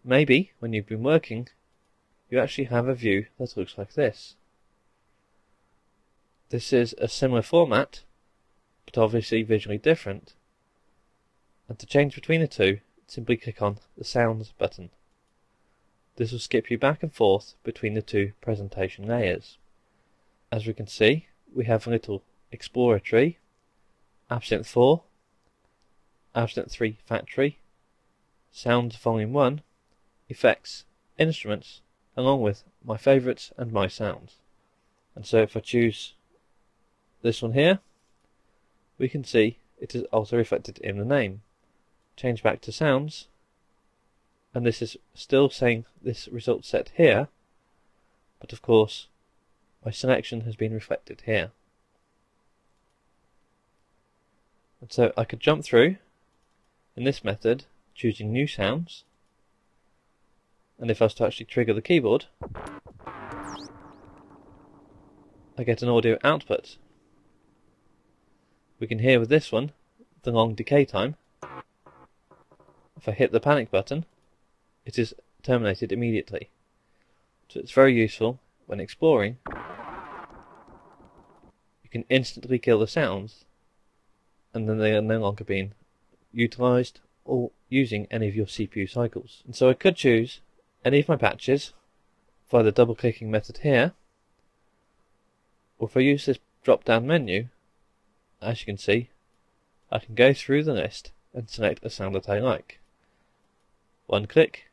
maybe when you've been working, you actually have a view that looks like this. This is a similar format, but obviously visually different. And to change between the two, simply click on the Sounds button. This will skip you back and forth between the two presentation layers. As we can see, we have a little Explorer tree, Absynth 4, Absynth 3 Factory, Sounds Volume 1, Effects, Instruments, along with My Favourites and My Sounds. And so if I choose this one here, we can see it is also reflected in the name. Change back to Sounds, and this is still saying this result set here, but of course my selection has been reflected here. And so I could jump through in this method, choosing new sounds, and if I was to actually trigger the keyboard, I get an audio output. We can hear with this one the long decay time. If I hit the panic button, it is terminated immediately. So it's very useful when exploring. You can instantly kill the sounds, and then they are no longer being utilised or using any of your CPU cycles. And so I could choose any of my patches via the double clicking method here, or if I use this drop down menu, as you can see, I can go through the list and select a sound that I like. One click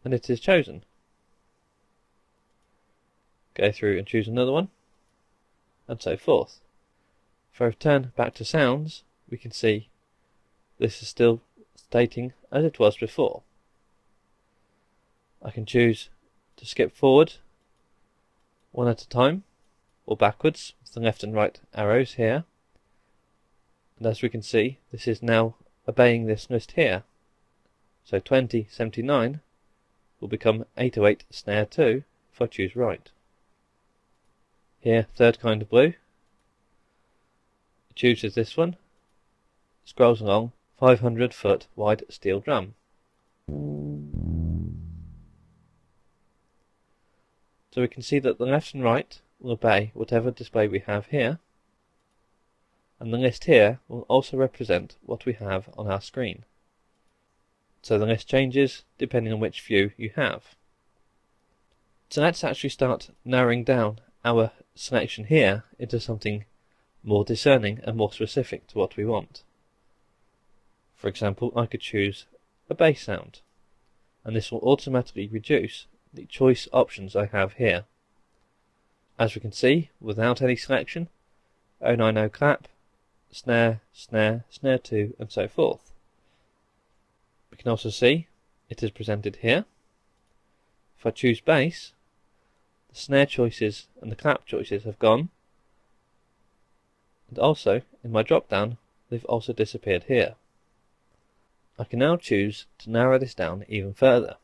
and it is chosen. Go through and choose another one, and so forth. If I return back to sounds, we can see this is still stating as it was before. I can choose to skip forward one at a time, or backwards with the left and right arrows here. And as we can see, this is now obeying this list here. So 2079 will become 808 snare 2 if I choose right. Here, third kind of blue. It chooses this one, scrolls along 500-foot wide steel drum. So we can see that the left and right will obey whatever display we have here, and the list here will also represent what we have on our screen. So the list changes depending on which view you have. So let's actually start narrowing down our selection here into something more discerning and more specific to what we want. For example, I could choose a bass sound, and this will automatically reduce the choice options I have here. As we can see, without any selection, 090 clap, snare, snare, snare 2, and so forth. We can also see it is presented here. If I choose bass, the snare choices and the clap choices have gone, and also in my drop down they've also disappeared here. I can now choose to narrow this down even further.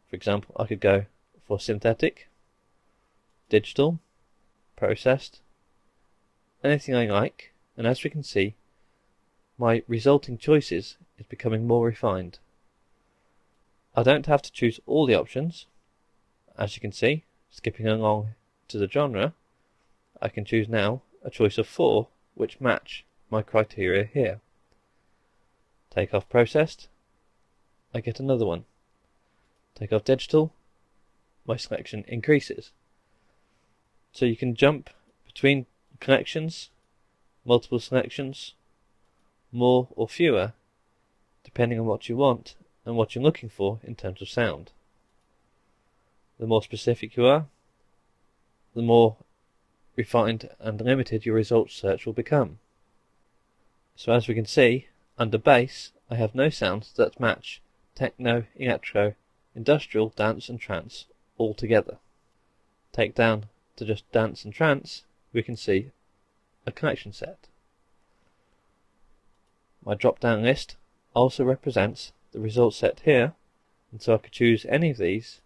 For example, I could go for synthetic, digital, processed, anything I like, and as we can see, my resulting choices is becoming more refined. I don't have to choose all the options. As you can see, skipping along to the genre, I can choose now a choice of 4 which match my criteria here. Take off processed, I get another one. Take off digital, my selection increases. So you can jump between collections, multiple selections, more or fewer, depending on what you want and what you're looking for in terms of sound. The more specific you are, the more refined and limited your results search will become. So as we can see, under bass, I have no sounds that match techno, electro, industrial, dance and trance all together. Take down to just dance and trance, we can see a collection set. My drop down list also represents the result set here, and so I could choose any of these,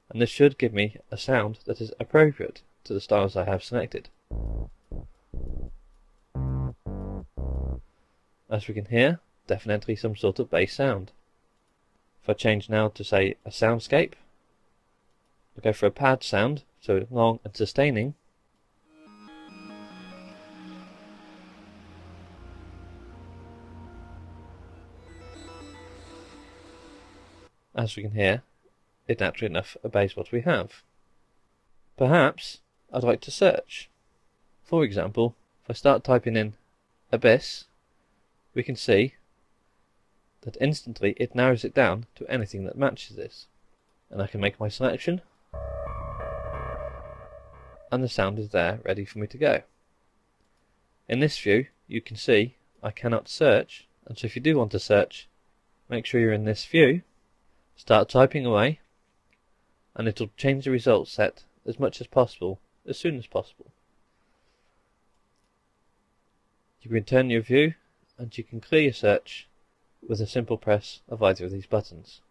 and this should give me a sound that is appropriate to the styles I have selected. As we can hear, definitely some sort of bass sound. If If I change now to say a soundscape, I'll go for a pad sound, so long and sustaining. As we can hear, it naturally enough obeys what we have. Perhaps I'd like to search. For example, if I start typing in abyss, we can see that instantly it narrows it down to anything that matches this. And I can make my selection, and the sound is there ready for me to go. In this view you can see I cannot search, and so if you do want to search, make sure you're in this view, start typing away, and it'll change the result set as much as possible, as soon as possible. You can return your view, and you can clear your search with a simple press of either of these buttons.